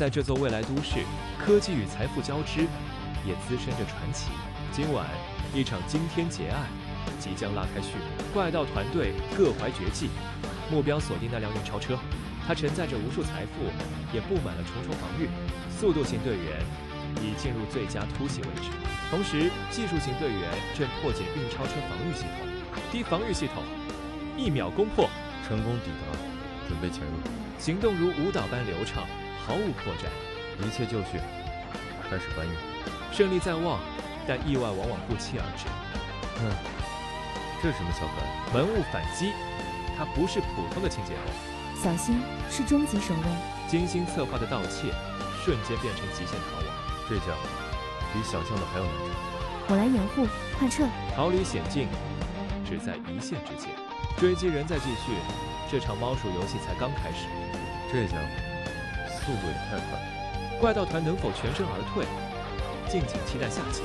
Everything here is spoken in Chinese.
在这座未来都市，科技与财富交织，也滋生着传奇。今晚，一场惊天劫案即将拉开序幕。怪盗团队各怀绝技，目标锁定那辆运钞车，它承载着无数财富，也布满了重重防御。速度型队员已进入最佳突袭位置，同时技术型队员正破解运钞车防御系统。低防御系统1秒攻破，成功抵达，准备潜入。行动如舞蹈般流畅，毫无破绽。一切就绪，开始搬运。胜利在望，但意外往往不期而至。这是什么小可爱？门务反击，它不是普通的清洁工，小心是终极守卫。精心策划的盗窃，瞬间变成极限逃亡。这下比想象的还要难缠。我来掩护，快撤！逃离险境，只在一线之间。追击仍在继续，这场猫鼠游戏才刚开始。这家伙速度也太快了。怪盗团能否全身而退？敬请期待下集。